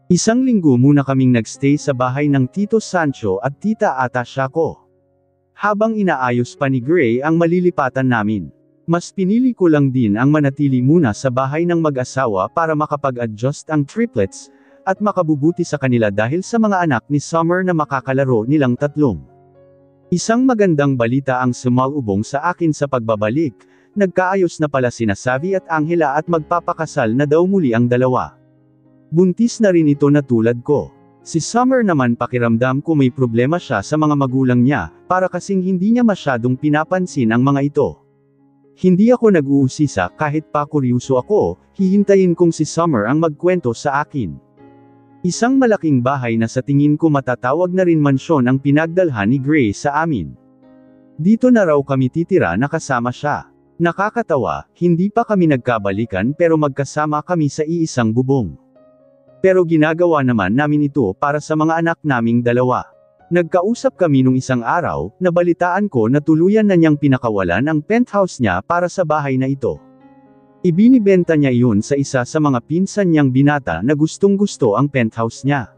Isang linggo muna kaming nagstay sa bahay ng Tito Sancho at Tita Atasha ko. Habang inaayos pa ni Gray ang malilipatan namin, mas pinili ko lang din ang manatili muna sa bahay ng mag-asawa para makapag-adjust ang triplets, at makabubuti sa kanila dahil sa mga anak ni Summer na makakalaro nilang tatlong. Isang magandang balita ang sumalubong sa akin sa pagbabalik, nagkaayos na pala sina Savvy at Angela at magpapakasal na daw muli ang dalawa. Buntis na rin ito na tulad ko. Si Summer naman pakiramdam ko may problema siya sa mga magulang niya, para kasing hindi niya masyadong pinapansin ang mga ito. Hindi ako nag-uusisa kahit pa kuryoso ako, hihintayin kong si Summer ang magkwento sa akin. Isang malaking bahay na sa tingin ko matatawag na rin mansyon ang pinagdalhan ni Gray sa amin. Dito na raw kami titira na kasama siya. Nakakatawa, hindi pa kami nagkabalikan pero magkasama kami sa iisang bubong. Pero ginagawa naman namin ito para sa mga anak naming dalawa. Nagkausap kami nung isang araw, nabalitaan ko na tuluyan na niyang pinakawalan ang penthouse niya para sa bahay na ito. Ibinibenta niya iyon sa isa sa mga pinsan niyang binata na gustong-gusto ang penthouse niya.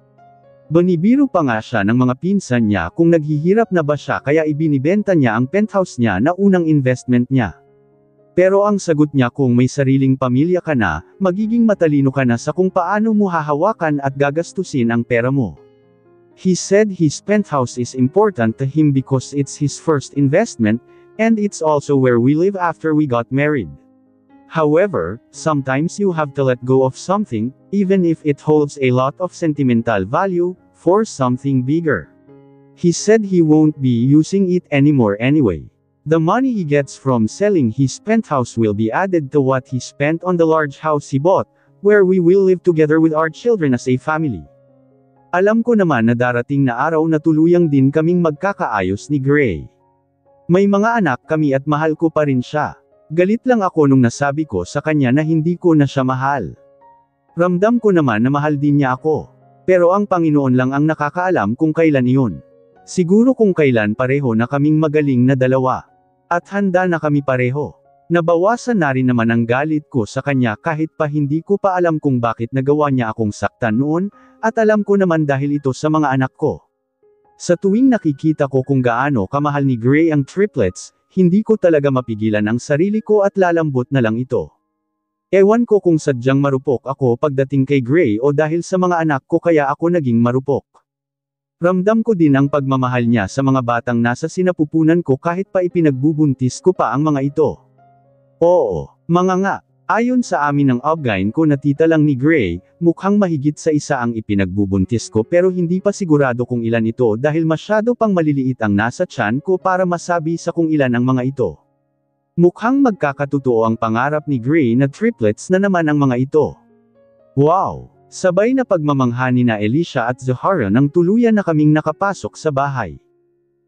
Banibiro pa nga siya ng mga pinsan niya kung naghihirap na ba siya kaya ibinibenta niya ang penthouse niya na unang investment niya. Pero ang sagot niya kung may sariling pamilya ka na, magiging matalino ka na sa kung paano mo hahawakan at gagastusin ang pera mo. He said his penthouse is important to him because it's his first investment, and it's also where we live after we got married. However, sometimes you have to let go of something, even if it holds a lot of sentimental value, for something bigger. He said he won't be using it anymore anyway. The money he gets from selling his penthouse will be added to what he spent on the large house he bought, where we will live together with our children as a family. Alam ko naman na darating na araw na tuluyang din kaming magkakaayos ni Gray. May mga anak kami at mahal ko pa rin siya. Galit lang ako nung nasabi ko sa kanya na hindi ko na siya mahal. Ramdam ko naman na mahal din niya ako. Pero ang Panginoon lang ang nakakaalam kung kailan iyon. Siguro kung kailan pareho na kaming magaling na dalawa. At handa na kami pareho. Nabawasan na rin naman ang galit ko sa kanya kahit pa hindi ko pa alam kung bakit nagawa niya akong saktan noon, at alam ko naman dahil ito sa mga anak ko. Sa tuwing nakikita ko kung gaano kamahal ni Gray ang triplets, hindi ko talaga mapigilan ang sarili ko at lalambot na lang ito. Ewan ko kung sadyang marupok ako pagdating kay Gray o dahil sa mga anak ko kaya ako naging marupok. Ramdam ko din ang pagmamahal niya sa mga batang nasa sinapupunan ko kahit pa ipinagbubuntis ko pa ang mga ito. Oo, mga nga, ayon sa amin ng upline ko na tita lang ni Gray, mukhang mahigit sa isa ang ipinagbubuntis ko pero hindi pa sigurado kung ilan ito dahil masyado pang maliliit ang nasa tiyan ko para masabi sa kung ilan ang mga ito. Mukhang magkakatotoo ang pangarap ni Gray na triplets na naman ang mga ito. Wow! Sabay na pagmamanghani na Alicia at Zahara nang tuluyan na kaming nakapasok sa bahay.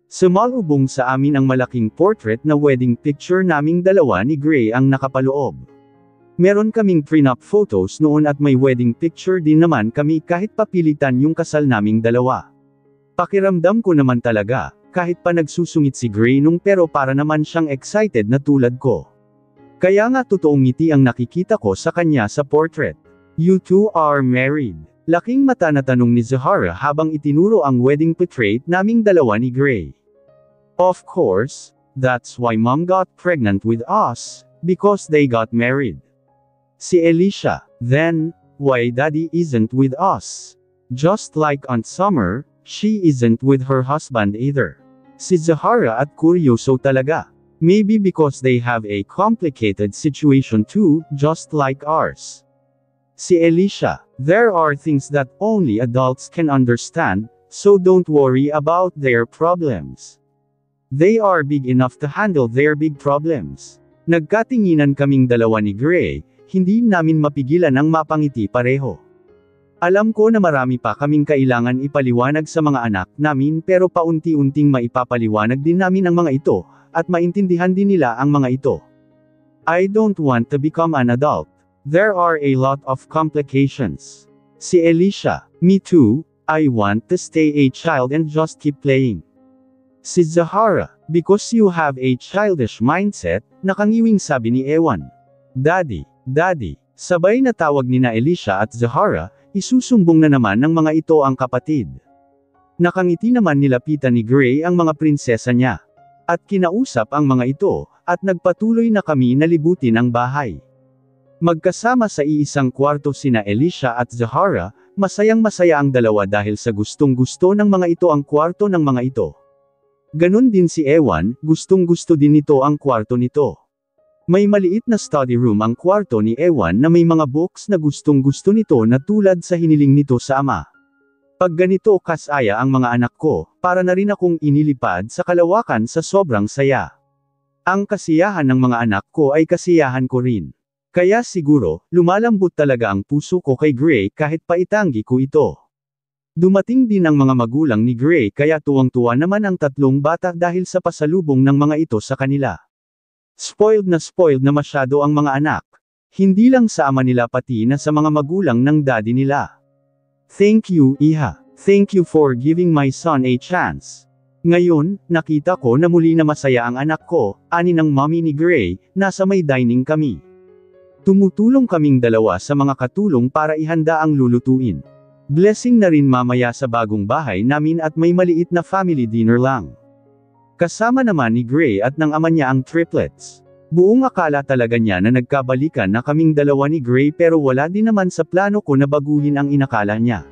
Sumalubong sa amin ang malaking portrait na wedding picture naming dalawa ni Gray ang nakapaloob. Meron kaming prenup photos noon at may wedding picture din naman kami kahit papilitan yung kasal naming dalawa. Pakiramdam ko naman talaga, kahit pa nagsusungit si Gray nung pero para naman siyang excited na tulad ko. Kaya nga totoong ngiti ang nakikita ko sa kanya sa portrait. You two are married. Laking mata na tanong ni Zahara habang itinuro ang wedding portrait naming dalawa ni Gray. Of course, that's why mom got pregnant with us, because they got married. Si Alicia, then, why daddy isn't with us? Just like Aunt Summer, she isn't with her husband either. Si Zahara at kuryoso talaga. Maybe because they have a complicated situation too, just like ours. Si Alicia, there are things that only adults can understand, so don't worry about their problems. They are big enough to handle their big problems. Nagkatinginan kaming dalawa ni Gray, hindi namin mapigilan ang mapangiti pareho. Alam ko na marami pa kaming kailangan ipaliwanag sa mga anak namin pero paunti-unting maipapaliwanag din namin ang mga ito, at maintindihan din nila ang mga ito. I don't want to become an adult. There are a lot of complications. Si Alicia, me too, I want to stay a child and just keep playing. Si Zahara, because you have a childish mindset, nakangiwing sabi ni Ewan. Daddy, Daddy, sabay na tawag ni na Alicia at Zahara, isusumbong na naman ng mga ito ang kapatid. Nakangiti naman nilapitan ni Gray ang mga prinsesa niya. At kinausap ang mga ito, at nagpatuloy na kami na libutin ang bahay. Magkasama sa iisang kwarto sina Elisha at Zahara, masayang-masaya ang dalawa dahil sa gustong-gusto ng mga ito ang kwarto ng mga ito. Ganon din si Ewan, gustong-gusto din nito ang kwarto nito. May maliit na study room ang kwarto ni Ewan na may mga books na gustong-gusto nito na tulad sa hiniling nito sa ama. Pag ganito kasaya ang mga anak ko, para na rin akong inilipad sa kalawakan sa sobrang saya. Ang kasiyahan ng mga anak ko ay kasiyahan ko rin. Kaya siguro, lumalambot talaga ang puso ko kay Gray kahit paitanggi ko ito. Dumating din ang mga magulang ni Gray kaya tuwang-tuwa naman ang tatlong bata dahil sa pasalubong ng mga ito sa kanila. Spoiled na masyado ang mga anak. Hindi lang sa ama nila pati na sa mga magulang ng daddy nila. Thank you, Iha. Thank you for giving my son a chance. Ngayon, nakita ko na muli na masaya ang anak ko, ani ng mommy ni Gray, nasa may dining kami. Tumutulong kaming dalawa sa mga katulong para ihanda ang lulutuin. Blessing na rin mamaya sa bagong bahay namin at may maliit na family dinner lang. Kasama naman ni Gray at ng ama niya ang triplets. Buong akala talaga niya na nagkabalikan na kaming dalawa ni Gray pero wala din naman sa plano ko na baguhin ang inakala niya.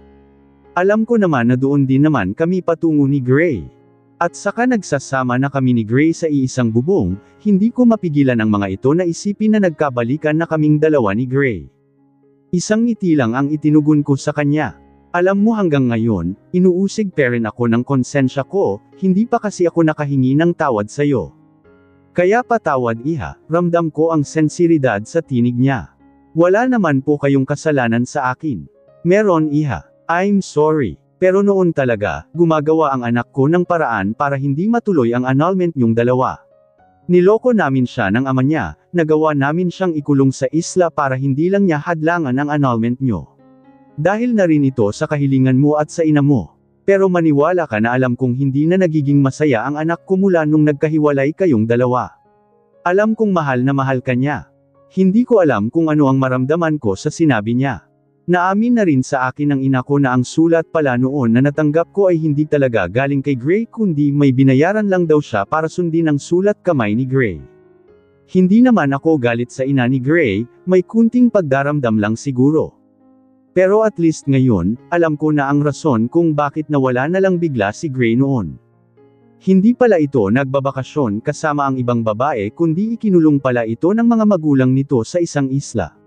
Alam ko naman na doon din naman kami patungo ni Gray. At saka nagsasama na kami ni Gray sa iisang bubong, hindi ko mapigilan ang mga ito na isipin na nagkabalikan na kaming dalawa ni Gray. Isang ngiti lang ang itinugon ko sa kanya. Alam mo hanggang ngayon, inuusig pa rin ako ng konsensya ko, hindi pa kasi ako nakahingi ng tawad sa'yo. Kaya patawad Iha, ramdam ko ang sensiridad sa tinig niya. Wala naman po kayong kasalanan sa akin. Meron Iha, I'm sorry. Pero noon talaga, gumagawa ang anak ko ng paraan para hindi matuloy ang annulment niyong dalawa. Niloko namin siya ng ama niya, nagawa namin siyang ikulong sa isla para hindi lang niya hadlangan ang annulment niyo. Dahil na rin ito sa kahilingan mo at sa ina mo. Pero maniwala ka na alam kong hindi na nagiging masaya ang anak ko mula nung nagkahiwalay kayong dalawa. Alam kong mahal na mahal ka niya. Hindi ko alam kung ano ang maramdaman ko sa sinabi niya. Naamin na rin sa akin ng ina ko na ang sulat pala noon na natanggap ko ay hindi talaga galing kay Gray kundi may binayaran lang daw siya para sundin ang sulat kamay ni Gray. Hindi naman ako galit sa ina ni Gray, may kunting pagdaramdam lang siguro. Pero at least ngayon, alam ko na ang rason kung bakit nawala na lang bigla si Gray noon. Hindi pala ito nagbabakasyon kasama ang ibang babae kundi ikinulong pala ito ng mga magulang nito sa isang isla.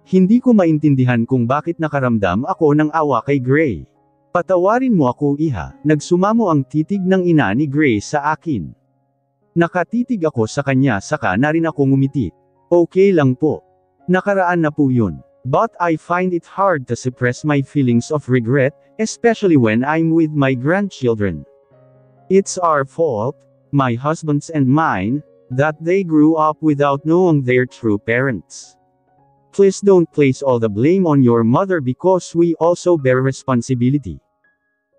Hindi ko maintindihan kung bakit nakaramdam ako ng awa kay Gray. Patawarin mo ako Iha, nagsumamo ang titig ng ina ni Gray sa akin. Nakatitig ako sa kanya saka na rin ako ngumiti. Okay lang po. Nakaraan na po yun. But I find it hard to suppress my feelings of regret, especially when I'm with my grandchildren. It's our fault, my husband's and mine, that they grew up without knowing their true parents. Please don't place all the blame on your mother because we also bear responsibility.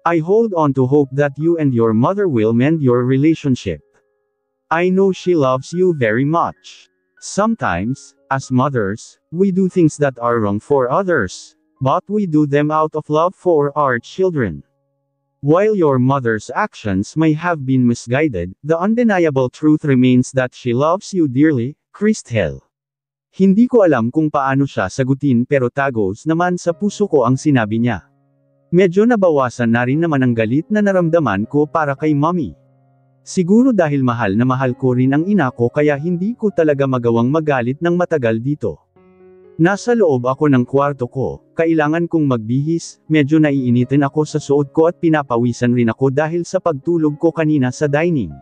I hold on to hope that you and your mother will mend your relationship. I know she loves you very much. Sometimes, as mothers, we do things that are wrong for others, but we do them out of love for our children. While your mother's actions may have been misguided, the undeniable truth remains that she loves you dearly, Christel. Hindi ko alam kung paano siya sagutin pero tagos naman sa puso ko ang sinabi niya. Medyo nabawasan na rin naman ang galit na naramdaman ko para kay mommy. Siguro dahil mahal na mahal ko rin ang ina ko kaya hindi ko talaga magawang magalit ng matagal dito. Nasa loob ako ng kwarto ko, kailangan kong magbihis, medyo naiinitin ako sa suot ko at pinapawisan rin ako dahil sa pagtulog ko kanina sa dining.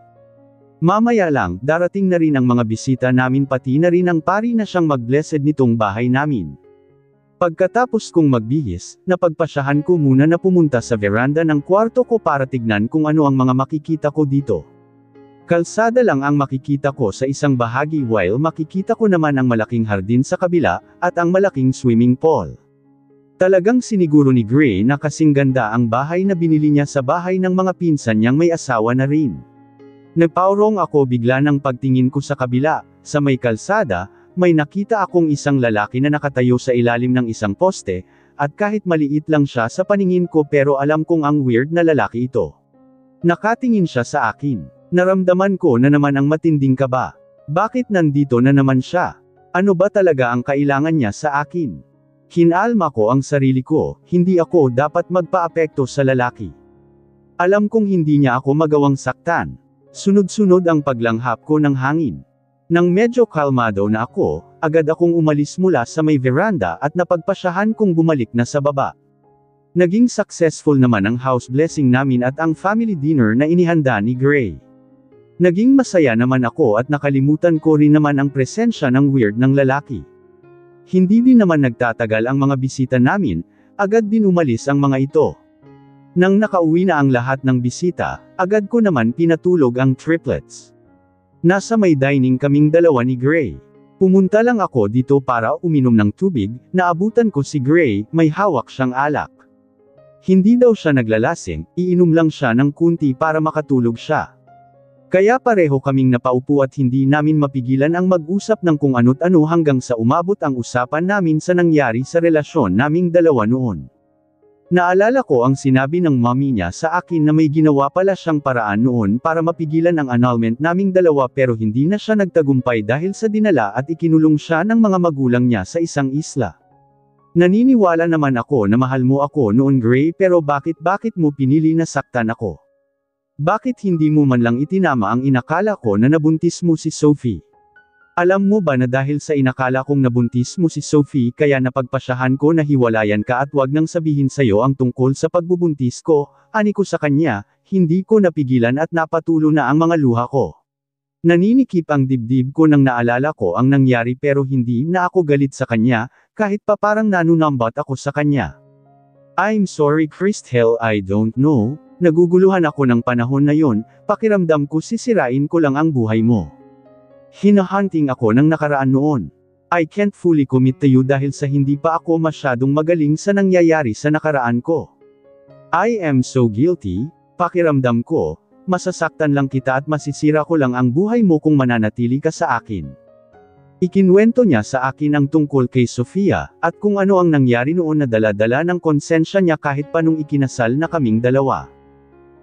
Mamaya lang, darating na rin ang mga bisita namin pati na rin ang pari na siyang mag-blessed nitong bahay namin. Pagkatapos kong magbihis, napagpasyahan ko muna na pumunta sa veranda ng kwarto ko para tignan kung ano ang mga makikita ko dito. Kalsada lang ang makikita ko sa isang bahagi while makikita ko naman ang malaking hardin sa kabila, at ang malaking swimming pool. Talagang siniguro ni Gray na kasing ganda ang bahay na binili niya sa bahay ng mga pinsan niyang may asawa na rin. Nagpaurong ako bigla ng pagtingin ko sa kabila, sa may kalsada, may nakita akong isang lalaki na nakatayo sa ilalim ng isang poste, at kahit maliit lang siya sa paningin ko pero alam kong ang weird na lalaki ito. Nakatingin siya sa akin. Naramdaman ko na naman ang matinding kaba. Bakit nandito na naman siya? Ano ba talaga ang kailangan niya sa akin? Kinalma ko ang sarili ko, hindi ako dapat magpaapekto sa lalaki. Alam kong hindi niya ako magawang saktan. Sunod-sunod ang paglanghap ko ng hangin. Nang medyo kalmado na ako, agad akong umalis mula sa may veranda at napagpasyahan kong bumalik na sa baba. Naging successful naman ang house blessing namin at ang family dinner na inihanda ni Gray. Naging masaya naman ako at nakalimutan ko rin naman ang presensya ng weird ng lalaki. Hindi din naman nagtatagal ang mga bisita namin, agad din umalis ang mga ito. Nang nakauwi na ang lahat ng bisita, agad ko naman pinatulog ang triplets. Nasa may dining kaming dalawa ni Gray. Pumunta lang ako dito para uminom ng tubig, naabutan ko si Gray, may hawak siyang alak. Hindi daw siya naglalasing, iinom lang siya ng kunti para makatulog siya. Kaya pareho kaming napaupo at hindi namin mapigilan ang mag-usap ng kung ano't ano hanggang sa umabot ang usapan namin sa nangyari sa relasyon naming dalawa noon. Naalala ko ang sinabi ng mommy niya sa akin na may ginawa pala siyang paraan noon para mapigilan ang annulment naming dalawa pero hindi na siya nagtagumpay dahil sa dinala at ikinulong siya ng mga magulang niya sa isang isla. Naniniwala naman ako na mahal mo ako noon Gray pero bakit mo pinili na saktan ako? Bakit hindi mo man lang itinama ang inakala ko na nabuntis mo si Sophie? Alam mo ba na dahil sa inakala kong nabuntis mo si Sophie kaya napagpasyahan ko na hiwalayan ka at wag nang sabihin sa'yo ang tungkol sa pagbubuntis ko, ani ko sa kanya, hindi ko napigilan at napatulo na ang mga luha ko. Naninikip ang dibdib ko nang naalala ko ang nangyari pero hindi na ako galit sa kanya, kahit pa parang nanunumbat ako sa kanya. I'm sorry Christel, I don't know, naguguluhan ako ng panahon na yon, pakiramdam ko sisirain ko lang ang buhay mo. Hinahunting ako ng nakaraan noon. I can't fully commit to you dahil sa hindi pa ako masyadong magaling sa nangyayari sa nakaraan ko. I am so guilty, pakiramdam ko, masasaktan lang kita at masisira ko lang ang buhay mo kung mananatili ka sa akin. Ikinwento niya sa akin ang tungkol kay Sofia, at kung ano ang nangyari noon na dala-dala ng konsensya niya kahit pa nung ikinasal na kaming dalawa.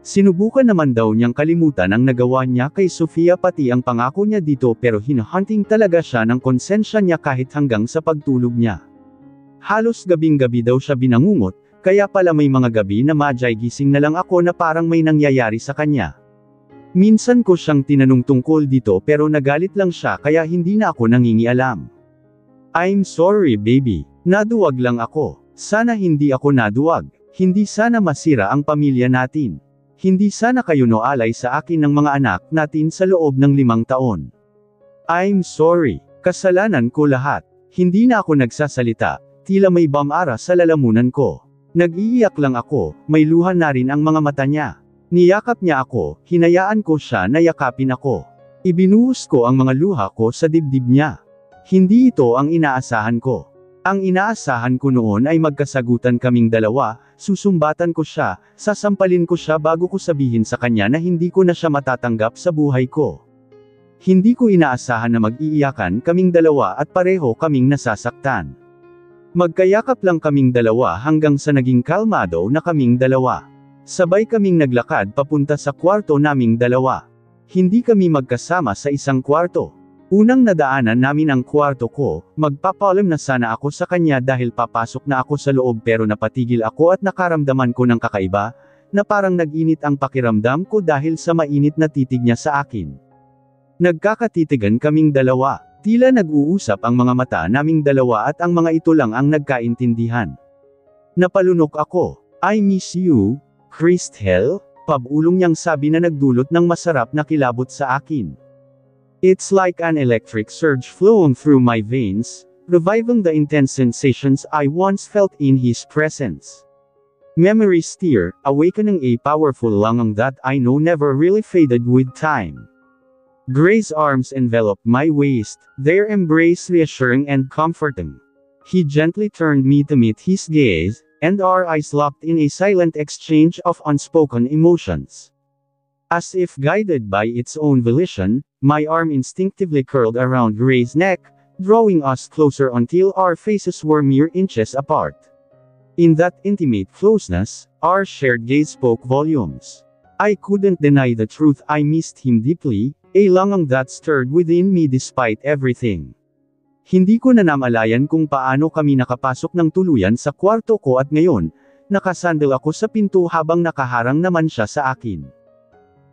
Sinubukan naman daw niyang kalimutan ang nagawa niya kay Sofia pati ang pangako niya dito pero hinahunting talaga siya ng konsensya niya kahit hanggang sa pagtulog niya. Halos gabing-gabi daw siya binangungot, kaya pala may mga gabi na madyay gising na lang ako na parang may nangyayari sa kanya. Minsan ko siyang tinanong tungkol dito pero nagalit lang siya kaya hindi na ako nangingialam. I'm sorry baby, naduwag lang ako. Sana hindi ako naduwag. Hindi sana masira ang pamilya natin. Hindi sana kayo noalay sa akin ng mga anak natin sa loob ng 5 taon. I'm sorry, kasalanan ko lahat. Hindi na ako nagsasalita, tila may bamara sa lalamunan ko. Nag-iiyak lang ako, may luha na rin ang mga mata niya. Niyakap niya ako, hinayaan ko siya na yakapin ako. Ibinuhos ko ang mga luha ko sa dibdib niya. Hindi ito ang inaasahan ko. Ang inaasahan ko noon ay magkasagutan kaming dalawa, susumbatan ko siya, sasampalin ko siya bago ko sabihin sa kanya na hindi ko na siya matatanggap sa buhay ko. Hindi ko inaasahan na mag-iiyakan kaming dalawa at pareho kaming nasasaktan. Magkayakap lang kaming dalawa hanggang sa naging kalmado na kaming dalawa. Sabay kaming naglakad papunta sa kwarto naming dalawa. Hindi kami magkasama sa isang kwarto. Unang nadaanan namin ang kwarto ko, magpapalam na sana ako sa kanya dahil papasok na ako sa loob pero napatigil ako at nakaramdaman ko ng kakaiba, na parang nag-init ang pakiramdam ko dahil sa mainit na titig niya sa akin. Nagkakatitigan kaming dalawa, tila nag-uusap ang mga mata naming dalawa at ang mga ito lang ang nagkaintindihan. Napalunok ako. I miss you, Christel, pabulong niyang sabi na nagdulot ng masarap na kilabot sa akin. It's like an electric surge flowing through my veins, reviving the intense sensations I once felt in his presence. Memories stir, awakening a powerful longing that I know never really faded with time. Gray's arms enveloped my waist, their embrace reassuring and comforting. He gently turned me to meet his gaze, and our eyes locked in a silent exchange of unspoken emotions. As if guided by its own volition, my arm instinctively curled around Gray's neck, drawing us closer until our faces were mere inches apart. In that intimate closeness, our shared gaze spoke volumes. I couldn't deny the truth, I missed him deeply, a longing that stirred within me despite everything. Hindi ko na namalayan kung paano kami nakapasok ng tuluyan sa kwarto ko at ngayon, nakasandal ako sa pinto habang nakaharang naman siya sa akin.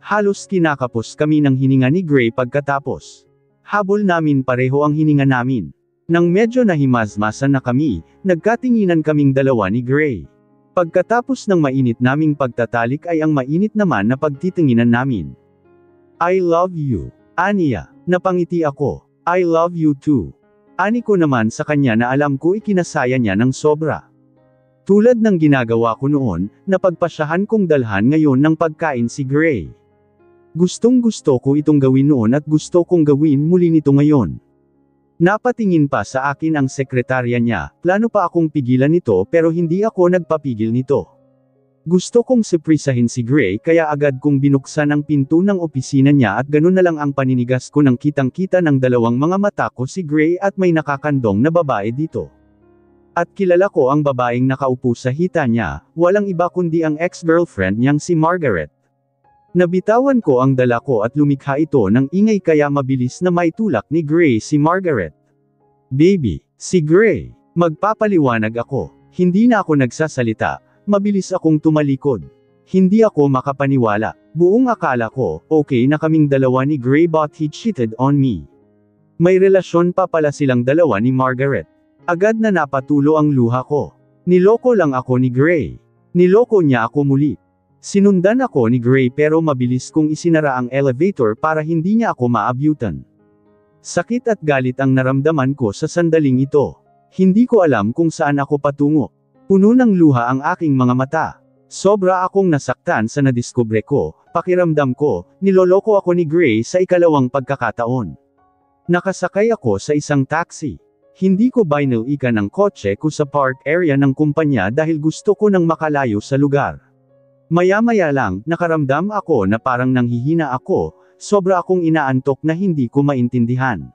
Halos kinakapos kami ng hininga ni Gray pagkatapos. Habol namin pareho ang hininga namin. Nang medyo nahimazmasan na kami, nagkatinginan kaming dalawa ni Gray. Pagkatapos ng mainit naming pagtatalik ay ang mainit naman na pagtitinginan namin. I love you, aniya. Napangiti ako. I love you too. Ani ko naman sa kanya na alam ko ikinasaya niya ng sobra. Tulad ng ginagawa ko noon, napagpasyahan kong dalhan ngayon ng pagkain si Gray. Gustong gusto ko itong gawin noon at gusto kong gawin muli nito ngayon. Napatingin pa sa akin ang sekretarya niya, plano pa akong pigilan nito pero hindi ako nagpapigil nito. Gusto kong surprisahin si Gray kaya agad kong binuksan ang pinto ng opisina niya at ganun na lang ang paninigas ko nang kitang-kita ng dalawang mga mata ko si Gray at may nakakandong na babae dito. At kilala ko ang babaeng nakaupo sa hita niya, walang iba kundi ang ex-girlfriend niyang si Margaret. Nabitawan ko ang dala ko at lumikha ito ng ingay kaya mabilis na maitulak ni Gray si Margaret. Baby, si Gray. Magpapaliwanag ako. Hindi na ako nagsasalita, mabilis akong tumalikod. Hindi ako makapaniwala. Buong akala ko, okay na kaming dalawa ni Gray but he cheated on me. May relasyon pa pala silang dalawa ni Margaret. Agad na napatulo ang luha ko. Niloko lang ako ni Gray. Niloko niya ako muli. Sinundan ako ni Gray pero mabilis kong isinara ang elevator para hindi niya ako maabyutan. Sakit at galit ang naramdaman ko sa sandaling ito. Hindi ko alam kung saan ako patungo. Puno ng luha ang aking mga mata. Sobra akong nasaktan sa nadiskubre ko, pakiramdam ko, niloloko ako ni Gray sa ikalawang pagkakataon. Nakasakay ako sa isang taxi. Hindi ko binalikan ang kotse ko sa park area ng kumpanya dahil gusto ko nang makalayo sa lugar. Maya-maya lang, nakaramdam ako na parang nanghihina ako, sobra akong inaantok na hindi ko maintindihan.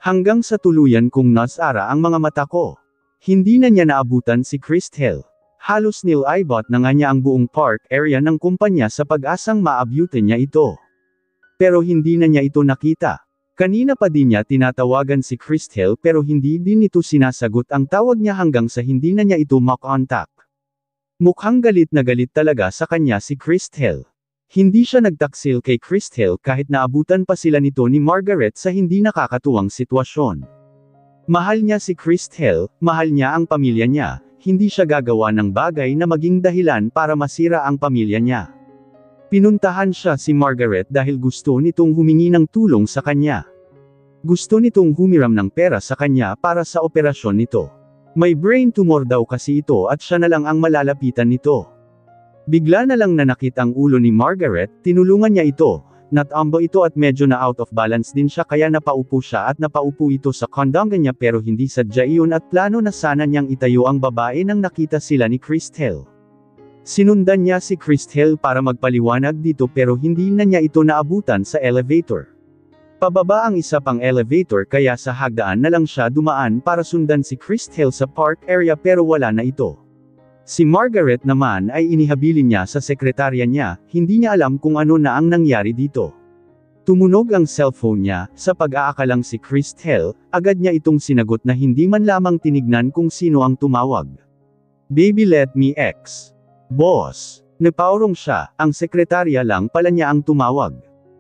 Hanggang sa tuluyan kong nasara ang mga mata ko. Hindi na niya naabutan si Christel. Halos nil-aibot na nga niya ang buong park area ng kumpanya sa pag-asang maabyutin niya ito. Pero hindi na niya ito nakita. Kanina pa din niya tinatawagan si Christel pero hindi din ito sinasagot ang tawag niya hanggang sa hindi na niya ito makontak. Mukhang galit na galit talaga sa kanya si Christel. Hindi siya nagtaksil kay Christel kahit naabutan pa sila nito ni Margaret sa hindi nakakatuwang sitwasyon. Mahal niya si Christel, mahal niya ang pamilya niya, hindi siya gagawa ng bagay na maging dahilan para masira ang pamilya niya. Pinuntahan siya si Margaret dahil gusto nitong humingi ng tulong sa kanya. Gusto nitong humiram ng pera sa kanya para sa operasyon nito. May brain tumor daw kasi ito at siya na lang ang malalapitan nito. Bigla na lang nanakit ang ulo ni Margaret, tinulungan niya ito, natambo ito at medyo na out of balance din siya kaya napaupo siya at napaupo ito sa kondongan niya pero hindi sadya iyon at plano na sana niyang itayo ang babae nang nakita sila ni Christel. Sinundan niya si Christel para magpaliwanag dito pero hindi na niya ito naabutan sa elevator. Pababa ang isa pang elevator kaya sa hagdaan na lang siya dumaan para sundan si Christel sa park area pero wala na ito. Si Margaret naman ay inihabilin niya sa sekretarya niya, hindi niya alam kung ano na ang nangyari dito. Tumunog ang cellphone niya, sa pag-aakalang si Christel, agad niya itong sinagot na hindi man lamang tinignan kung sino ang tumawag. Baby let me ex. Boss. Napaurong siya, ang sekretarya lang pala niya ang tumawag.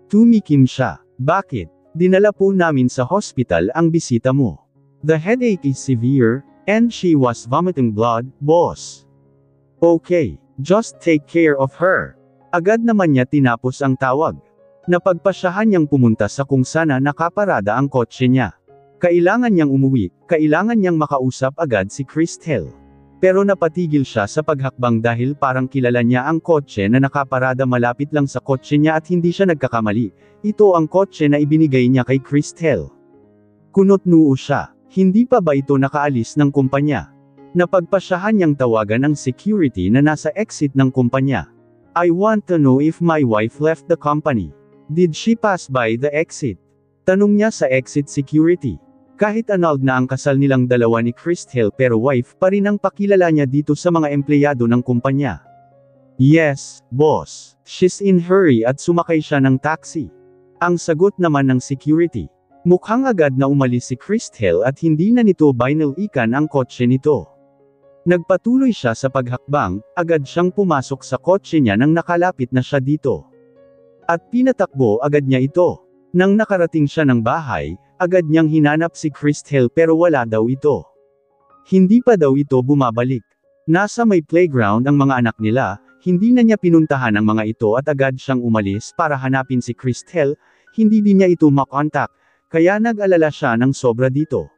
Tumikim siya. Bakit? Dinala po namin sa hospital ang bisita mo. The headache is severe, and she was vomiting blood, boss. Okay, just take care of her. Agad naman niya tinapos ang tawag. Napagpasyahan niyang pumunta sa kung sana nakaparada ang kotse niya. Kailangan niyang umuwi, kailangan niyang makausap agad si Christel. Pero napatigil siya sa paghakbang dahil parang kilala niya ang kotse na nakaparada malapit lang sa kotse niya at hindi siya nagkakamali. Ito ang kotse na ibinigay niya kay Christel. Kunot-noo siya. Hindi pa ba ito nakaalis ng kumpanya? Napagpasyahan niyang tawagan ang security na nasa exit ng kumpanya. I want to know if my wife left the company. Did she pass by the exit? Tanong niya sa exit security. Kahit annulled na ang kasal nilang dalawa ni Christelle pero wife pa rin ang pakilala niya dito sa mga empleyado ng kumpanya. Yes, boss. She's in hurry at sumakay siya ng taxi. Ang sagot naman ng security. Mukhang agad na umalis si Christelle at hindi na nito binalikan ang kotse nito. Nagpatuloy siya sa paghakbang, agad siyang pumasok sa kotse niya nang nakalapit na siya dito. At pinatakbo agad niya ito. Nang nakarating siya ng bahay, agad niyang hinanap si Christelle pero wala daw ito. Hindi pa daw ito bumabalik. Nasa may playground ang mga anak nila, hindi na niya pinuntahan ang mga ito at agad siyang umalis para hanapin si Christelle, hindi din niya ito makontak, kaya nag-alala siya ng sobra dito.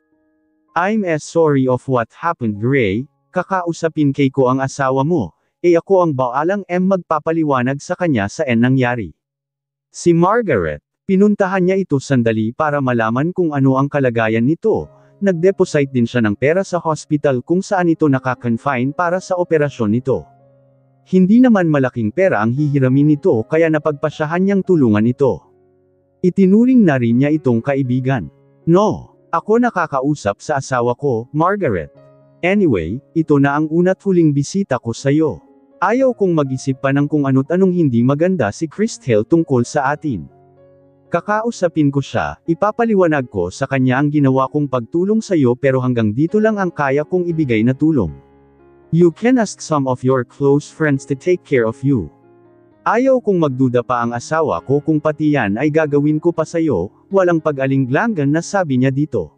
I'm sorry of what happened Gray, kakausapin ko ang asawa mo, ako ang baalang magpapaliwanag sa kanya sa nangyari. Si Margaret, pinuntahan niya ito sandali para malaman kung ano ang kalagayan nito, nag-deposit din siya ng pera sa hospital kung saan ito naka-confine para sa operasyon nito. Hindi naman malaking pera ang hihiramin nito kaya napagpasyahan niyang tulungan ito. Itinuring na rin niya itong kaibigan. No, ako nakakausap sa asawa ko, Margaret. Anyway, ito na ang una't huling bisita ko sa'yo. Ayaw kong mag-isip pa ng kung ano't anong hindi maganda si Christelle tungkol sa atin. Kakausapin ko siya, ipapaliwanag ko sa kanya ang ginawa kong pagtulong sa'yo pero hanggang dito lang ang kaya kong ibigay na tulong. You can ask some of your close friends to take care of you. Ayaw kong magduda pa ang asawa ko kung pati yan ay gagawin ko pa sa'yo, walang pag-alinglangan na sabi niya dito.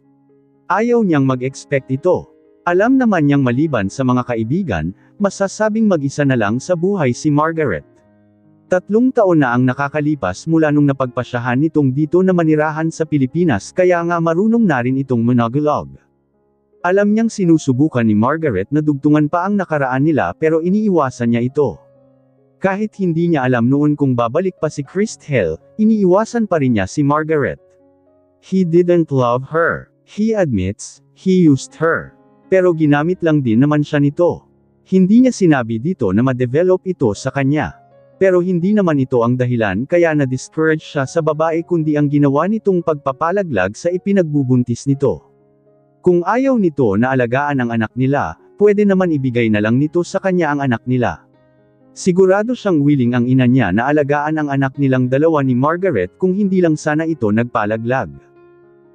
Ayaw niyang mag-expect ito. Alam naman niyang maliban sa mga kaibigan, masasabing mag-isa na lang sa buhay si Margaret. 3 taon na ang nakakalipas mula nung napagpasyahan nitong dito na manirahan sa Pilipinas kaya nga marunong na rin itong monologue. Alam niyang sinusubukan ni Margaret na dugtungan pa ang nakaraan nila pero iniiwasan niya ito. Kahit hindi niya alam noon kung babalik pa si Christelle, iniiwasan pa rin niya si Margaret. He didn't love her. He admits, he used her. Pero ginamit lang din naman siya nito. Hindi niya sinabi dito na ma-develop ito sa kanya. Pero hindi naman ito ang dahilan kaya na-discourage siya sa babae kundi ang ginawa nitong pagpapalaglag sa ipinagbubuntis nito. Kung ayaw nito na alagaan ang anak nila, pwede naman ibigay na lang nito sa kanya ang anak nila. Sigurado siyang willing ang ina niya na alagaan ang anak nilang dalawa ni Margaret kung hindi lang sana ito nagpalaglag.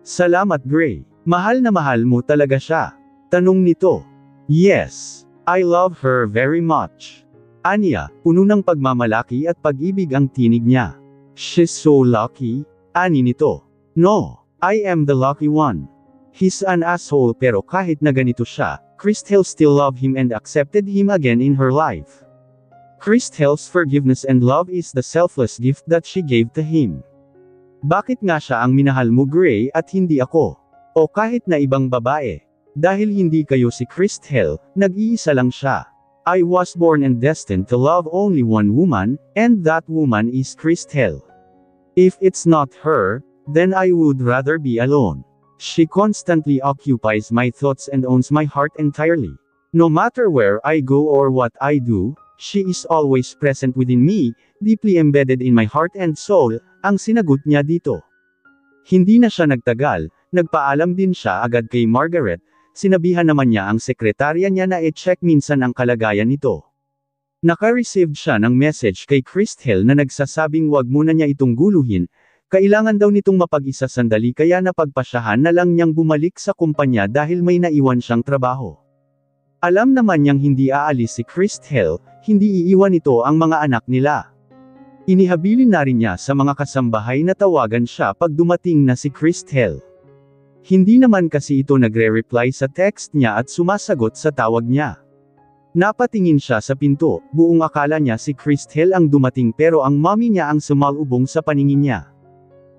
Salamat Gray. Mahal na mahal mo talaga siya. Tanong nito. Yes. I love her very much. Aniya, puno ng pagmamalaki at pag-ibig ang tinig niya. She's so lucky. Ani nito. No, I am the lucky one. He's an asshole pero kahit na ganito siya, Christelle still loved him and accepted him again in her life. Christelle's forgiveness and love is the selfless gift that she gave to him. Bakit nga siya ang minahal mo Gray at hindi ako? O kahit na ibang babae? Dahil hindi kayo si Christelle, nag-iisa lang siya. I was born and destined to love only one woman, and that woman is Christelle. If it's not her, then I would rather be alone. She constantly occupies my thoughts and owns my heart entirely. No matter where I go or what I do, she is always present within me, deeply embedded in my heart and soul, ang sinagot niya dito. Hindi na siya nagtagal, nagpaalam din siya agad kay Margaret, sinabihan naman niya ang sekretarya niya na i-check minsan ang kalagayan nito. Naka-received siya ng message kay Christelle na nagsasabing wag muna niya itong guluhin, kailangan daw nitong mapag-isa sandali kaya napagpasyahan na lang niyang bumalik sa kumpanya dahil may naiwan siyang trabaho. Alam naman niyang hindi aalis si Christelle, hindi iiwan ito ang mga anak nila. Inihabilin na rin niya sa mga kasambahay na tawagan siya pag dumating na si Christelle. Hindi naman kasi ito nagre-reply sa text niya at sumasagot sa tawag niya. Napatingin siya sa pinto, buong akala niya si Christelle ang dumating pero ang mommy niya ang sumalubong sa paningin niya.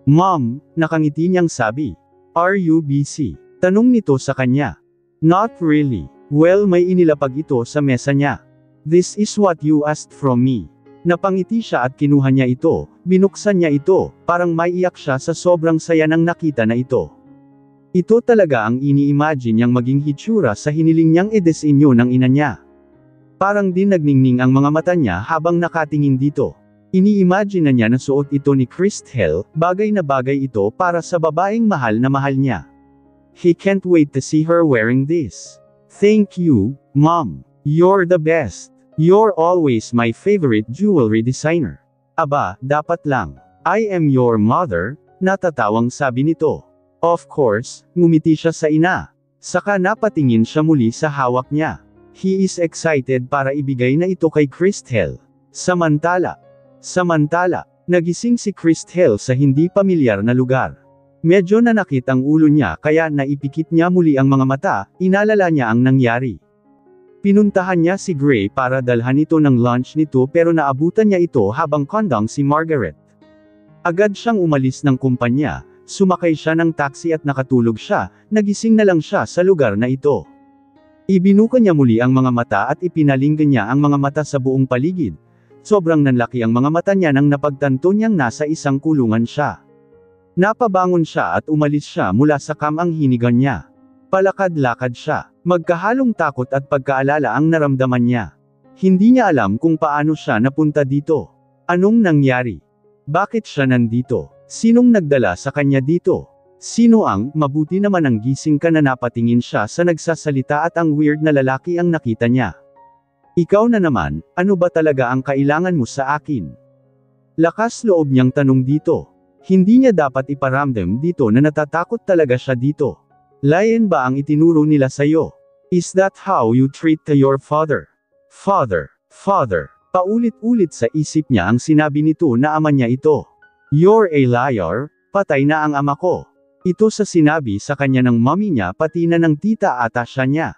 Mom, nakangiti niyang sabi. Are you busy? Tanong nito sa kanya. Not really. Well, may inilapag ito sa mesa niya. This is what you asked from me. Napangiti siya at kinuha niya ito, binuksan niya ito, parang maiiyak siya sa sobrang saya nang nakita na ito. Ito talaga ang ini-imagine niyang maging hitsura sa hiniling niyang i-disenyo ng ina niya. Parang din nagningning ang mga mata niya habang nakatingin dito. Ini-imagine na niya na suot ito ni Christelle, bagay na bagay ito para sa babaeng mahal na mahal niya. He can't wait to see her wearing this. Thank you, Mom. You're the best. You're always my favorite jewelry designer. Aba, dapat lang. I am your mother, natatawang sabi nito. Of course, ngumiti siya sa ina. Saka napatingin siya muli sa hawak niya. He is excited para ibigay na ito kay Christelle. Samantala, nagising si Christelle sa hindi pamilyar na lugar. Medyo nanakit ang ulo niya kaya naipikit niya muli ang mga mata, inalala niya ang nangyari. Pinuntahan niya si Gray para dalhan ito ng lunch nito pero naabutan niya ito habang kondang si Margaret. Agad siyang umalis ng kumpanya, sumakay siya ng taxi at nakatulog siya, nagising na lang siya sa lugar na ito. Ibinuka niya muli ang mga mata at ipinalinggan niya ang mga mata sa buong paligid. Sobrang nanlaki ang mga mata niya nang napagtanto niyang nasa isang kulungan siya. Napabangon siya at umalis siya mula sa kamang hinigan niya. Palakad-lakad siya. Magkahalong takot at pagkaalala ang naramdaman niya. Hindi niya alam kung paano siya napunta dito. Anong nangyari? Bakit siya nandito? Sinong nagdala sa kanya dito? Sino ang, mabuti naman ang gising ka na napatingin siya sa nagsasalita at ang weird na lalaki ang nakita niya. Ikaw na naman, ano ba talaga ang kailangan mo sa akin? Lakas loob niyang tanong dito. Hindi niya dapat iparamdam dito na natatakot talaga siya dito. Lion ba ang itinuro nila sayo? Is that how you treat your father? Father. Paulit-ulit sa isip niya ang sinabi nito na ama niya ito. You're a liar, patay na ang ama ko. Ito sa sinabi sa kanya ng mommy niya pati na ng tita ata siya niya.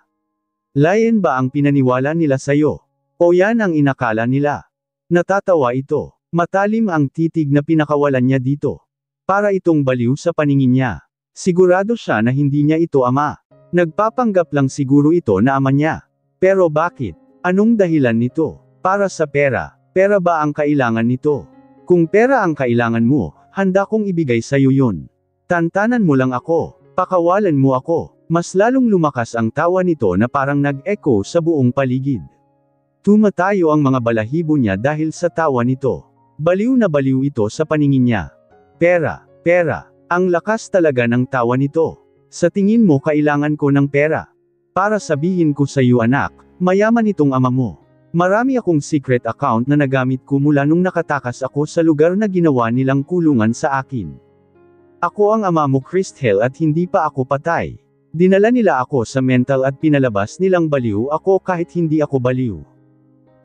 Lion ba ang pinaniwala nila sayo? O yan ang inakala nila? Natatawa ito. Matalim ang titig na pinakawalan niya dito. Para itong baliw sa paningin niya. Sigurado siya na hindi niya ito ama. Nagpapanggap lang siguro ito na ama niya. Pero bakit? Anong dahilan nito? Para sa pera. Pera ba ang kailangan nito? Kung pera ang kailangan mo, handa kong ibigay sa'yo yun. Tantanan mo lang ako. Pakawalan mo ako. Mas lalong lumakas ang tawa nito na parang nag-echo sa buong paligid. Tumatayo ang mga balahibo niya dahil sa tawa nito. Baliw na baliw ito sa paningin niya. Pera. Ang lakas talaga ng tawa nito. Sa tingin mo kailangan ko ng pera. Para sabihin ko sa iyo anak, mayaman itong ama mo. Marami akong secret account na nagamit ko mula nung nakatakas ako sa lugar na ginawa nilang kulungan sa akin. Ako ang ama mo Christelle at hindi pa ako patay. Dinala nila ako sa mental at pinalabas nilang baliw ako kahit hindi ako baliw.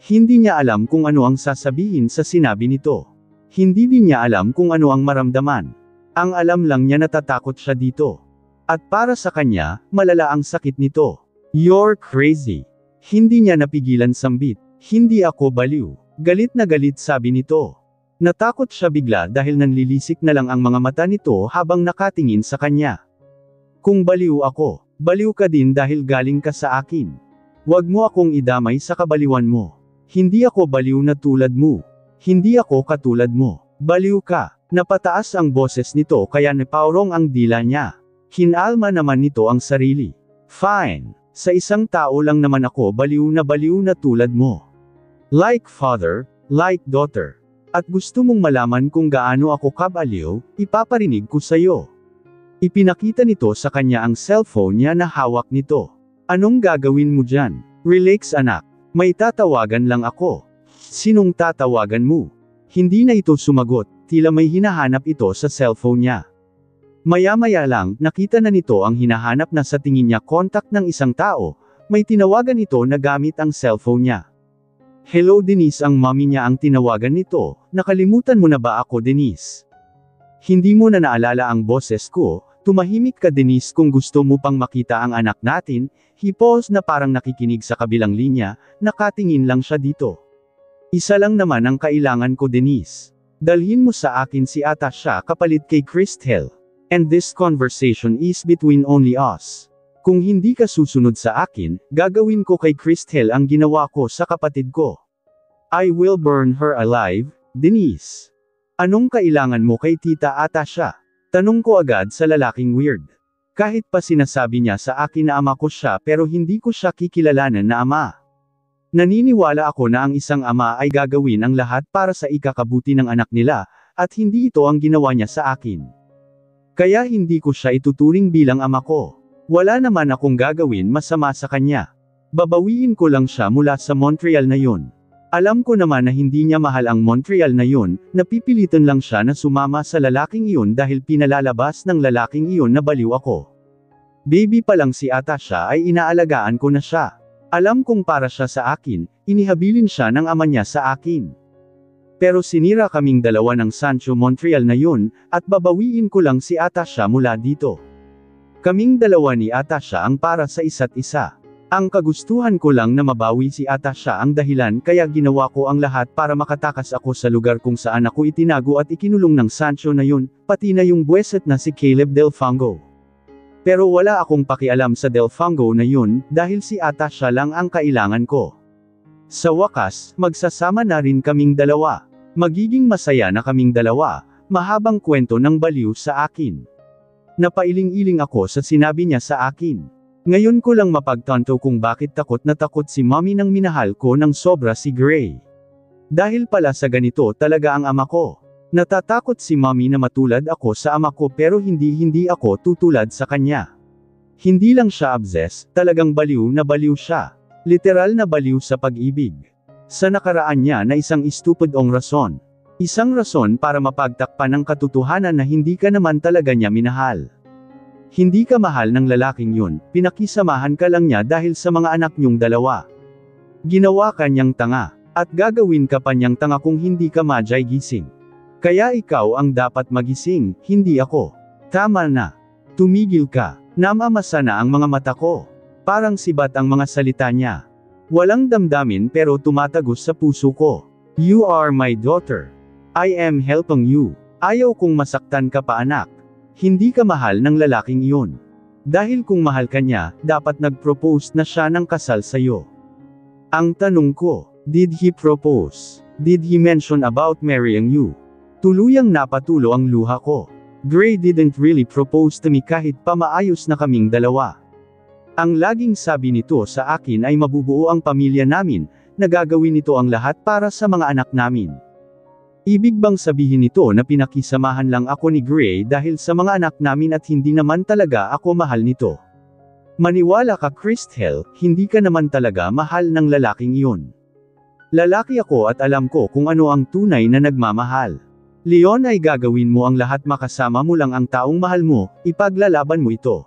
Hindi niya alam kung ano ang sasabihin sa sinabi nito. Hindi din niya alam kung ano ang maramdaman. Ang alam lang niya natatakot siya dito. At para sa kanya, malala ang sakit nito. You're crazy. Hindi niya napigilan sambit. Hindi ako baliw. Galit na galit sabi nito. Natakot siya bigla dahil nanlilisik na lang ang mga mata nito habang nakatingin sa kanya. Kung baliw ako, baliw ka din dahil galing ka sa akin. Huwag mo akong idamay sa kabaliwan mo. Hindi ako baliw na tulad mo. Hindi ako katulad mo. Baliw ka. Napataas ang boses nito kaya napaurong ang dila niya. Kinalma naman nito ang sarili. Fine. Sa isang tao lang naman ako baliw na tulad mo. Like father, like daughter. At gusto mong malaman kung gaano ako kabaliw, ipaparinig ko sa'yo. Ipinakita nito sa kanya ang cellphone niya na hawak nito. Anong gagawin mo dyan? Relax anak. May tatawagan lang ako. Sinong tatawagan mo? Hindi na ito sumagot, tila may hinahanap ito sa cellphone niya. Maya-maya lang, nakita na nito ang hinahanap na sa tingin niya kontak ng isang tao, may tinawagan ito na gamit ang cellphone niya. Hello Denise, ang mommy niya ang tinawagan nito, nakalimutan mo na ba ako Denise? Hindi mo na naalala ang boses ko, tumahimik ka Denise kung gusto mo pang makita ang anak natin. He paused na parang nakikinig sa kabilang linya, nakatingin lang siya dito. Isa lang naman ang kailangan ko Denise. Dalhin mo sa akin si Atasha kapalit kay Christelle. And this conversation is between only us. Kung hindi ka susunod sa akin, gagawin ko kay Christelle ang ginawa ko sa kapatid ko. I will burn her alive, Denise. Anong kailangan mo kay Tita Atasha? Tanong ko agad sa lalaking weird. Kahit pa sinasabi niya sa akin na ama ko siya pero hindi ko siya kikilalanan na ama. Naniniwala ako na ang isang ama ay gagawin ang lahat para sa ikakabuti ng anak nila, at hindi ito ang ginawa niya sa akin. Kaya hindi ko siya ituturing bilang ama ko. Wala naman akong gagawin masama sa kanya. Babawiin ko lang siya mula sa Montreal na yun. Alam ko naman na hindi niya mahal ang Montreal na yun, napipilitan lang siya na sumama sa lalaking iyon dahil pinalalabas ng lalaking iyon na baliw ako. Baby pa lang si Atasha ay inaalagaan ko na siya. Alam kong para siya sa akin, inihabilin siya ng ama niya sa akin. Pero sinira kaming dalawa ng Sancho Montreal na yun, at babawiin ko lang si Atasha mula dito. Kaming dalawa ni Atasha ang para sa isa't isa. Ang kagustuhan ko lang na mabawi si Atasha ang dahilan kaya ginawa ko ang lahat para makatakas ako sa lugar kung saan ako itinago at ikinulong ng Sancho na yun, pati na yung buweset na si Caleb Delfango. Pero wala akong pakialam sa Delfango na yun, dahil si Atasha lang ang kailangan ko. Sa wakas, magsasama na rin kaming dalawa. Magiging masaya na kaming dalawa, mahabang kwento ng baliw sa akin. Napailing-iling ako sa sinabi niya sa akin. Ngayon ko lang mapagtanto kung bakit takot na takot si mommy nang minahal ko ng sobra si Gray. Dahil pala sa ganito talaga ang ama ko. Natatakot si mommy na matulad ako sa ama ko pero hindi ako tutulad sa kanya. Hindi lang siya obsessed, talagang baliw na baliw siya. Literal na baliw sa pag-ibig. Sa nakaraan niya na isang stupidong rason. Isang rason para mapagtakpan ng katotohanan na hindi ka naman talaga niya minahal. Hindi ka mahal ng lalaking yun, pinakisamahan ka lang niya dahil sa mga anak niyong dalawa. Ginawa ka niyang tanga, at gagawin ka pa niyang tanga kung hindi ka madyay gising. Kaya ikaw ang dapat magising, hindi ako. Tama na. Tumigil ka. Namamasa na ang mga mata ko. Parang sibat ang mga salita niya. Walang damdamin pero tumatagos sa puso ko. You are my daughter. I am helping you. Ayaw kong masaktan ka pa anak. Hindi ka mahal ng lalaking iyon. Dahil kung mahal ka niya, dapat nag-propose na siya ng kasal sa'yo. Ang tanong ko, did he propose? Did he mention about marrying you? Tuluyang napatulo ang luha ko. Gray didn't really propose to me kahit pa maayos na kaming dalawa. Ang laging sabi nito sa akin ay mabubuo ang pamilya namin, na gagawin nito ang lahat para sa mga anak namin. Ibig bang sabihin nito na pinakisamahan lang ako ni Gray dahil sa mga anak namin at hindi naman talaga ako mahal nito? Maniwala ka Christel, hindi ka naman talaga mahal ng lalaking iyon. Lalaki ako at alam ko kung ano ang tunay na nagmamahal. Leon ay gagawin mo ang lahat makasama mo lang ang taong mahal mo, ipaglalaban mo ito.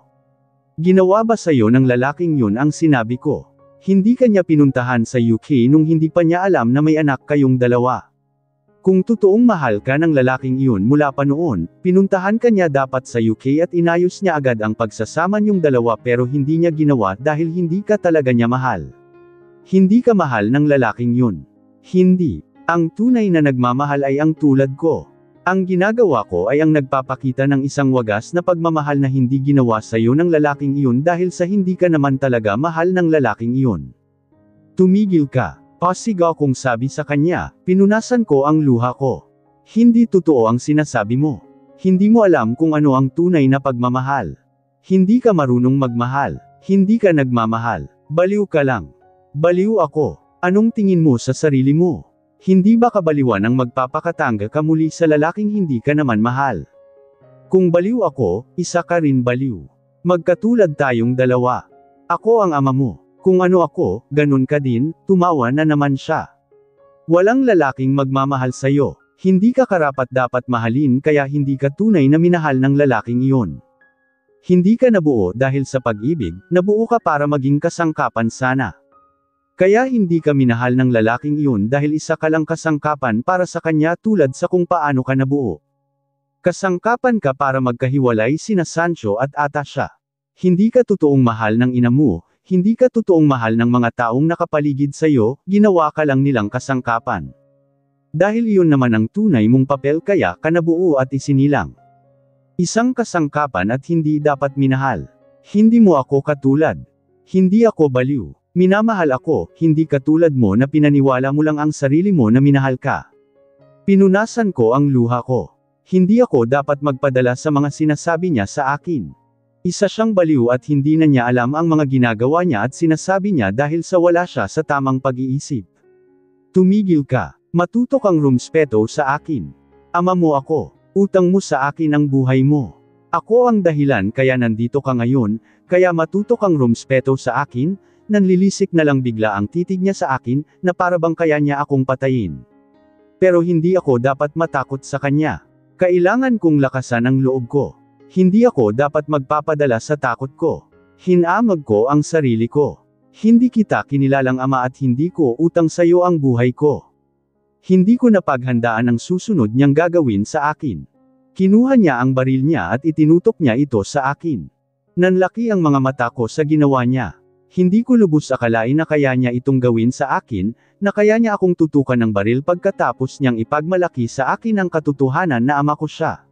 Ginawa ba sa'yo ng lalaking yun ang sinabi ko? Hindi ka niya pinuntahan sa UK nung hindi pa niya alam na may anak kayong dalawa. Kung totoong mahal ka ng lalaking iyon mula pa noon, pinuntahan ka niya dapat sa UK at inayos niya agad ang pagsasama niyong dalawa pero hindi niya ginawa dahil hindi ka talaga niya mahal. Hindi ka mahal ng lalaking yun. Hindi. Ang tunay na nagmamahal ay ang tulad ko. Ang ginagawa ko ay ang nagpapakita ng isang wagas na pagmamahal na hindi ginawa sa iyo ng lalaking iyon dahil sa hindi ka naman talaga mahal ng lalaking iyon. Tumigil ka. Pasigaw kong sabi sa kanya, pinunasan ko ang luha ko. Hindi totoo ang sinasabi mo. Hindi mo alam kung ano ang tunay na pagmamahal. Hindi ka marunong magmahal. Hindi ka nagmamahal. Baliw ka lang. Baliw ako. Anong tingin mo sa sarili mo? Hindi ba kabaliwan ang magpapakatanga ka muli sa lalaking hindi ka naman mahal? Kung baliw ako, isa ka rin baliw. Magkatulad tayong dalawa. Ako ang ama mo. Kung ano ako, ganun ka din, tumawa na naman siya. Walang lalaking magmamahal sa'yo. Hindi ka karapat-dapat mahalin kaya hindi ka tunay na minahal ng lalaking iyon. Hindi ka nabuo dahil sa pag-ibig, nabuo ka para maging kasangkapan sana. Kaya hindi ka minahal ng lalaking iyon dahil isa ka lang kasangkapan para sa kanya tulad sa kung paano ka nabuo. Kasangkapan ka para magkahiwalay sina Sancho at Atasha. Hindi ka totoong mahal ng ina mo. Hindi ka totoong mahal ng mga taong nakapaligid sa'yo, ginawa ka lang nilang kasangkapan. Dahil iyon naman ang tunay mong papel kaya ka nabuo at isinilang. Isang kasangkapan at hindi dapat minahal. Hindi mo ako katulad. Hindi ako baliw. Minamahal ako, hindi katulad mo na pinaniwala mo lang ang sarili mo na minahal ka. Pinunasan ko ang luha ko. Hindi ako dapat magpadala sa mga sinasabi niya sa akin. Isa siyang baliw at hindi na niya alam ang mga ginagawa niya at sinasabi niya dahil sa wala siya sa tamang pag-iisip. Tumigil ka. Matuto kang rumspeto sa akin. Ama mo ako. Utang mo sa akin ang buhay mo. Ako ang dahilan kaya nandito ka ngayon, kaya matuto kang rumspeto sa akin. Nanlilisik na lang bigla ang titig niya sa akin, na parabang kaya niya akong patayin. Pero hindi ako dapat matakot sa kanya. Kailangan kong lakasan ang loob ko. Hindi ako dapat magpapadala sa takot ko. Hinamag ko ang sarili ko. Hindi kita kinilalang ama at hindi ko utang sa iyo ang buhay ko. Hindi ko napaghandaan ang susunod niyang gagawin sa akin. Kinuha niya ang baril niya at itinutok niya ito sa akin. Nanlaki ang mga mata ko sa ginawa niya. Hindi ko lubos akalain na kaya niya itong gawin sa akin, na kaya niya akong tutukan ng baril pagkatapos niyang ipagmalaki sa akin ang katotohanan na ama ko siya.